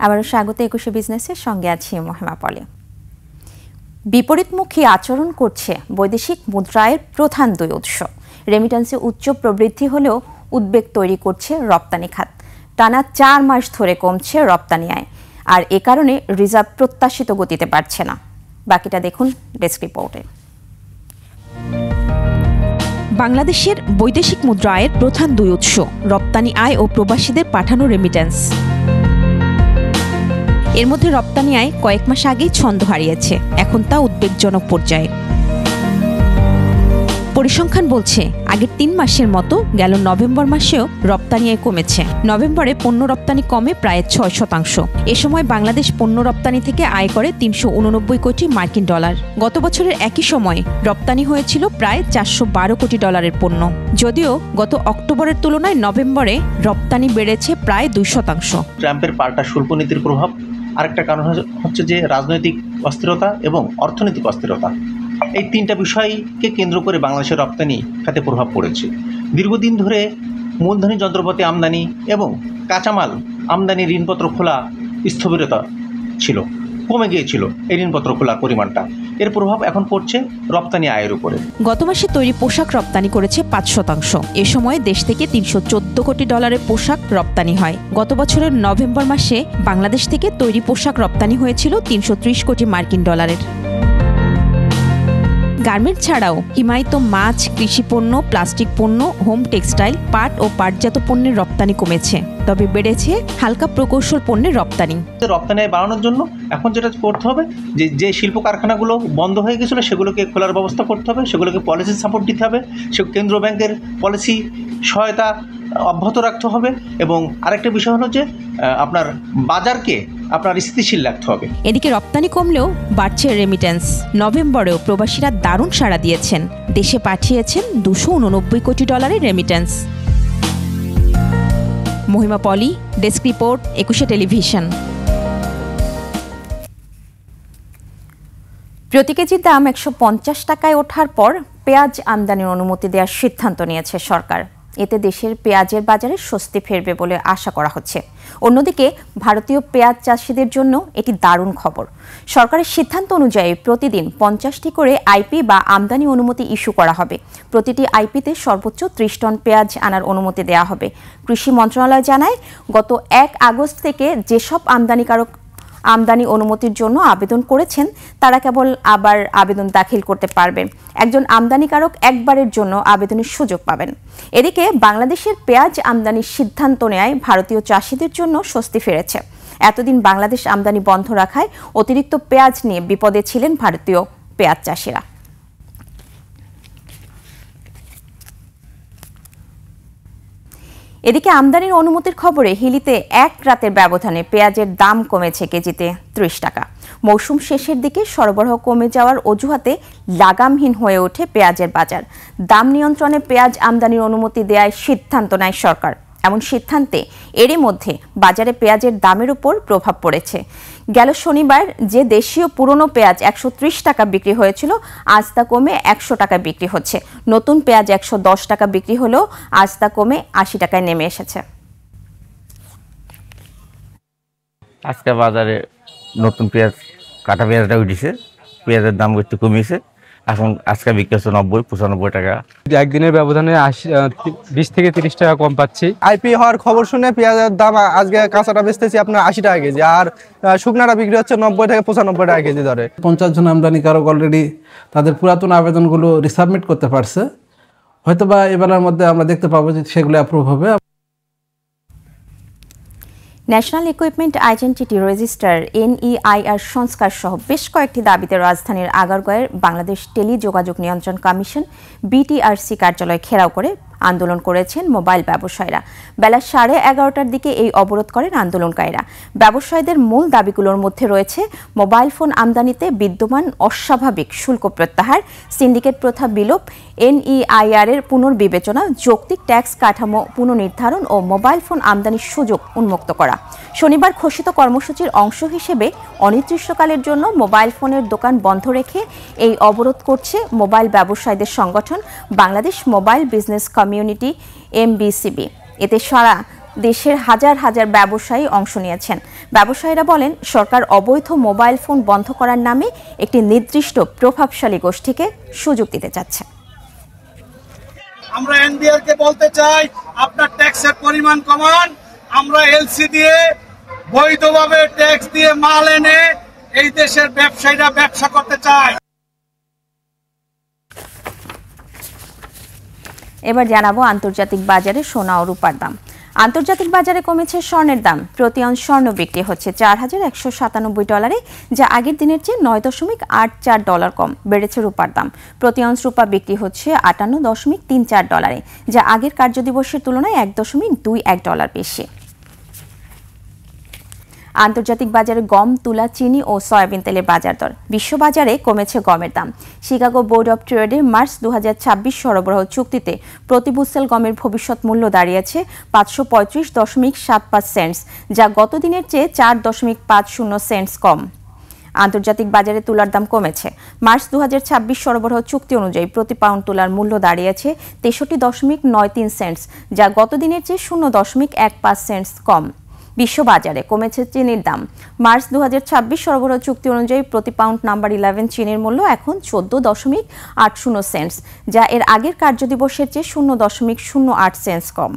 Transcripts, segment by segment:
আবারও স্বাগত ২১ বিজনেসের সঙ্গে আছি মহিমা পলি। বিপরীতমুখী আচরণ করছে বৈদেশিক মুদ্রায়ের প্রধান দুই উৎস। রেমিটেন্সে উচ্চ প্রবৃদ্ধি হলেও উদ্বেগ তৈরি করছে রপ্তানি খাত। টানা ৪ মাস ধরে কমছে রপ্তানি আয়, আর এ কারণে রিজার্ভ প্রত্যাশিত গতিতে বাড়ছে না। বাকিটা দেখুন ডেস্ক রিপোর্টে। বাংলাদেশের বৈদেশিক মুদ্রা আয়ের প্রধান দুই উৎস রপ্তানি আয় ও প্রবাসীদের পাঠানো রেমিটেন্স। এর মধ্যে রপ্তানি আয় কয়েক মাস আগেই ছন্দ হারিয়েছে, এখন তা উদ্বেগজনক পর্যায়ে। পরিসংখ্যান বলছে আগের ৩ মাসের মতো গেল নভেম্বর মাসেও রপ্তানি আয় কমেছে। নভেম্বরে পণ্য রপ্তানি কমে প্রায় ৬%। এ সময় বাংলাদেশ পণ্য রপ্তানি থেকে আয় করে ৩৮৯ কোটি মার্কিন ডলার। গত বছরের একই সময় রপ্তানি হয়েছিল প্রায় ৪১২ কোটি ডলারের পণ্য। যদিও গত অক্টোবরের তুলনায় নভেম্বরে রপ্তানি বেড়েছে প্রায় ২%। ট্রাম্পের পাল্টা শুল্ক নীতির প্রভাব আরেকটা কারণ হচ্ছে যে রাজনৈতিক অস্থিরতা এবং অর্থনৈতিক অস্থিরতা। এই তিনটা বিষয়কে কেন্দ্র করে বাংলাদেশের রপ্তানি খাতে প্রভাব পড়েছে। দীর্ঘদিন ধরে মূলধনী যন্ত্রপাতি আমদানি এবং কাঁচামাল আমদানি ঋণপত্র খোলা স্থবিরতা ছিল, কমে গিয়েছিল এই ঋণপত্র খোলার পরিমাণটা। এর প্রভাব এখন পড়ছে রপ্তানি আয়ের উপরে। গত মাসে তৈরি পোশাক রপ্তানি করেছে ৫%। এ সময় দেশ থেকে ৩১৪ কোটি ডলারের পোশাক রপ্তানি হয়। গত বছরের নভেম্বর মাসে বাংলাদেশ থেকে তৈরি পোশাক রপ্তানি হয়েছিল ৩৩০ কোটি মার্কিন ডলারের। গার্মেন্ট ছাড়াও হিমায়িত মাছ, কৃষিপণ্য, প্লাস্টিক পণ্য, হোম টেক্সটাইল, পাট ও পাটজাত পণ্যের রপ্তানি কমেছে, তবে বেড়েছে হালকা প্রকৌশল পণ্যের রপ্তানি। রপ্তানি বাড়ানোর জন্য এখন যেটা করতে হবে, যে শিল্প কারখানাগুলো বন্ধ হয়ে গেছিল সেগুলোকে খোলার ব্যবস্থা করতে হবে, সেগুলোকে পলিসি সাপোর্ট দিতে হবে, সে কেন্দ্র ব্যাংকের পলিসি সহায়তা অব্যাহত রাখতে হবে। এবং আরেকটা বিষয় হলো যে আপনার বাজারকে আপনার স্থিতিশীল রাখতে হবে। এদিকে রপ্তানি কমলেও বাড়ছে রেমিটেন্স। নভেম্বরেও প্রবাসীরা দারুণ সাড়া দিয়েছেন, দেশে পাঠিয়েছেন ২৮৯ কোটি ডলারের রেমিটেন্স। মহিমা পলি, ডেস্ক রিপোর্ট, ২১ টেলিভিশন। প্রতি কেজির দাম ১৫০ টাকায় ওঠার পর পেঁয়াজ আমদানির অনুমতি দেওয়ার সিদ্ধান্ত নিয়েছে সরকার। এতে দেশের পেঁয়াজের বাজারে স্বস্তি ফিরবে বলে আশা করা হচ্ছে। অন্যদিকে ভারতীয় পেঁয়াজ চাষিদের জন্য এটি দারুণ খবর। সরকারের সিদ্ধান্ত অনুযায়ী প্রতিদিন ৫০টি করে আইপি বা আমদানি অনুমতি ইস্যু করা হবে। প্রতিটি আইপিতে সর্বোচ্চ ৩০ টন পেঁয়াজ আনার অনুমতি দেওয়া হবে। কৃষি মন্ত্রণালয় জানায়, গত ১ আগস্ট থেকে যেসব আমদানি অনুমতির জন্য আবেদন করেছেন তারা কেবল আবার আবেদন দাখিল করতে পারবেন। একজন আমদানিকারক একবারের জন্য আবেদনের সুযোগ পাবেন। এদিকে বাংলাদেশের পেঁয়াজ আমদানির সিদ্ধান্ত নেয় ভারতীয় চাষিদের জন্য স্বস্তি ফিরেছে। এতদিন বাংলাদেশ আমদানি বন্ধ রাখায় অতিরিক্ত পেঁয়াজ নিয়ে বিপদে ছিলেন ভারতীয় পেঁয়াজ চাষিরা। এদিকে আমদানির অনুমতির খবরে হিলিতে এক রাতের ব্যবধানে পেঁয়াজের দাম কমেছে কেজিতে ৩০ টাকা। মৌসুম শেষের দিকে সরবরাহ কমে যাওয়ার অজুহাতে লাগামহীন হয়ে ওঠে পেঁয়াজের বাজার। দাম নিয়ন্ত্রণে পেঁয়াজ আমদানির অনুমতি দেওয়ার সিদ্ধান্ত নেয় সরকার। এমন সিদ্ধান্তে এরই মধ্যে বাজারে পেঁয়াজের দামের উপর প্রভাব পড়েছে। গেল শনিবার যে দেশীয় পুরনো পেঁয়াজ ১৩০ টাকা বিক্রি হয়েছিল, আজ তা কমে ১০০ টাকা বিক্রি হচ্ছে। নতুন পেঁয়াজ ১১০ টাকা বিক্রি হলেও আজ তা কমে ৮০ টাকায় নেমে এসেছে। আজকে বাজারে নতুন পেঁয়াজ, কাটা পেঁয়াজটা উঠেছে, পেঁয়াজের দাম একটু কমিয়েছে। এখন আজকে বিক্রি হচ্ছে ৯০-৯৫ টাকা। একদিনের ব্যবধানে ২০ থেকে ৩০ টাকা কম পাচ্ছি। আইপি হওয়ার খবর শুনে পেঁয়াজের দাম আজকে কাঁচাটা বেচতেছি আপনার ৮০ টাকা কেজি, আর শুকনাটা বিক্রি হচ্ছে ৯০ থেকে ৯৫ টাকা কেজি ধরে। ৫০ জন আমদানিকারক অলরেডি তাদের পুরাতন আবেদনগুলো রিসাবমিট করতে পারছে। হয়তোবা এবারের মধ্যে আমরা দেখতে পাবো যে সেগুলো অ্যাপ্রুভ হবে। National equipment identity register NEIR সংস্কার সহ বেশ কয়েকটি দাবিতে রাজধানীর আগারগাঁওয়ের বাংলাদেশ টেলিযোগাযোগ নিয়ন্ত্রণ কমিশন BTRC কার্যালয় ঘেরাও করে আন্দোলন করেছেন মোবাইল ব্যবসায়ীরা। বেলা 11:30টার দিকে এই অবরোধ করেন আন্দোলনকারীরা। ব্যবসায়ীদের মূল দাবিগুলোর মধ্যে রয়েছে মোবাইল ফোন আমদানিতে বিদ্যমান অস্বাভাবিক শুল্ক প্রত্যাহার, সিন্ডিকেট প্রথা বিলোপ, NEIR এর পুনর্বিবেচনা, যৌক্তিক ট্যাক্স কাঠামো পুনর্নির্ধারণ ও মোবাইল ফোন আমদানির সুযোগ উন্মুক্ত করা। শনিবার ঘোষিত কর্মসূচির অংশ হিসেবে অনির্দিষ্টকালের জন্য মোবাইল ফোনের দোকান বন্ধ রেখে এই অবরোধ করছে মোবাইল ব্যবসায়ীদের সংগঠন Bangladesh mobile business community MBCB। এতে সারা দেশের হাজার হাজার ব্যবসায়ী অংশ নিয়েছেন। ব্যবসায়ীরা বলেন, সরকার অবৈধ মোবাইল ফোন বন্ধ করার নামে একটি নির্দিষ্ট প্রভাবশালী গোষ্ঠীকে সুযোগ দিতে চাচ্ছে। আমরা এনবিআর কে বলতে চাই, আপনার ট্যাক্সের পরিমাণ কমান। আমরা এলসি দিয়ে বৈধভাবে ট্যাক্স দিয়ে মাল এনে এই দেশের ব্যবসায়ীরা ব্যবসা করতে চায়। এবার জানাবো আন্তর্জাতিক বাজারে সোনা ও রূপার দাম। আন্তর্জাতিক বাজারে কমেছে স্বর্ণের দাম। প্রতি আউন্স স্বর্ণ বিক্রি হচ্ছে $4,197, যা আগের দিনের চেয়ে $9.84 কম। বেড়েছে রূপার দাম। প্রতি আউন্স রূপা বিক্রি হচ্ছে $58.34, যা আগের কার্যদিবসের তুলনায় $1.21 বেশি। আন্তর্জাতিক বাজারে গম, তুলা, চিনি ও সয়াবিন তেলের বাজার দর। বিশ্ববাজারে কমেছে গমের দাম। শিকাগো বোর্ড অব ট্রেডের মার্চ 2026 সরবরাহ চুক্তিতে প্রতি বুসেল গমের ভবিষ্যৎ মূল্য দাঁড়িয়েছে 535.75 সেন্টস, যা গত দিনের চেয়ে 4.50 সেন্টস কম। আন্তর্জাতিক বাজারে তুলার দাম কমেছে। মার্চ 2026 সরবরাহ চুক্তি অনুযায়ী প্রতি পাউন্ড তুলার মূল্য দাঁড়িয়েছে 63.93 সেন্টস, যা গত দিনের চেয়ে 0.15 সেন্টস কম। বিশ্ববাজারে কমেছে চিনির দাম। মার্চ 2026 সরবরাহ চুক্তি অনুযায়ী প্রতি পাউন্ড নাম্বার 11 চিনির মূল্য এখন 14.80 সেন্টস, যা এর আগের কার্যদিবসের চেয়ে 0.08 সেন্টস কম।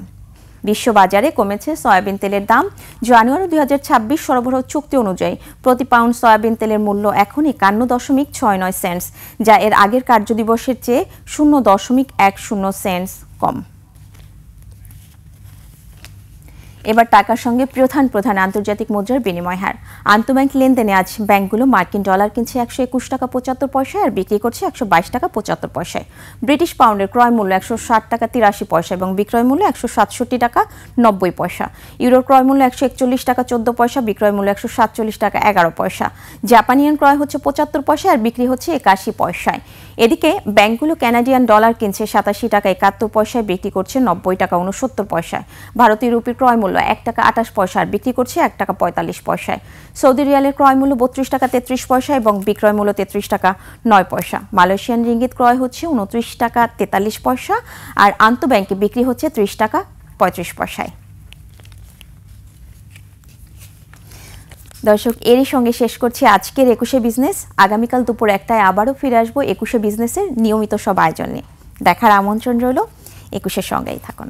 বিশ্ববাজারে কমেছে সয়াবিন তেলের দাম। জানুয়ারি 2026 সরবরাহ চুক্তি অনুযায়ী প্রতি পাউন্ড সয়াবিন তেলের মূল্য এখন 51.69 সেন্টস, যা এর আগের কার্যদিবসের চেয়ে 0.10 সেন্টস কম। এবার টাকার সঙ্গে প্রধান আন্তর্জাতিক মুদ্রার বিনিময় হার। আন্তঃব্যাংক লেনদেনে আজ ব্যাংকগুলো মার্কিন ডলার কিনছে 121 টাকা 75 পয়সায় আর বিক্রি করছে 122 টাকা 75 পয়সায়। ব্রিটিশ পাউন্ডের ক্রয় মূল্য 160 টাকা 83 পয়সা এবং বিক্রয় মূল্য 167 টাকা 90 পয়সা। ইউরোর ক্রয় মূল্য 141 টাকা 14 পয়সা, বিক্রয় মূল্য 147 টাকা 11 পয়সা। জাপানি ইয়েন ক্রয় হচ্ছে 75 পয়সায় আর বিক্রি হচ্ছে 81 পয়সায়। এদিকে ব্যাংকগুলো কানাডিয়ান ডলার কিনছে 87 টাকা 71 পয়সায়, বিক্রি করছে 90 টাকা 69 পয়সায়। ভারতীয় রুপির ক্রয় মূল্য 1 টাকা 28 পয়সা আর বিক্রি করছে 1 টাকা 45 পয়সায়। সৌদি রিয়ালের ক্রয় মূল্য 32 টাকা 33 পয়সা এবং বিক্রয় মূল্য 33 টাকা 9 পয়সা। মালয়েশিয়ান রিঙ্গিত ক্রয় হচ্ছে 29 টাকা 43 পয়সা আর আন্তঃব্যাংকে বিক্রি হচ্ছে 30 টাকা 35 পয়সায়। দর্শক, এরই সঙ্গে শেষ করছি আজকের 21শে বিজনেস। আগামীকাল দুপুর 1টায় আবারও ফিরে আসবো 21শে বিজনেসের নিয়মিত সব আয়োজন নিয়ে। দেখার আমন্ত্রণ রইল। 21শের সঙ্গেই থাকুন।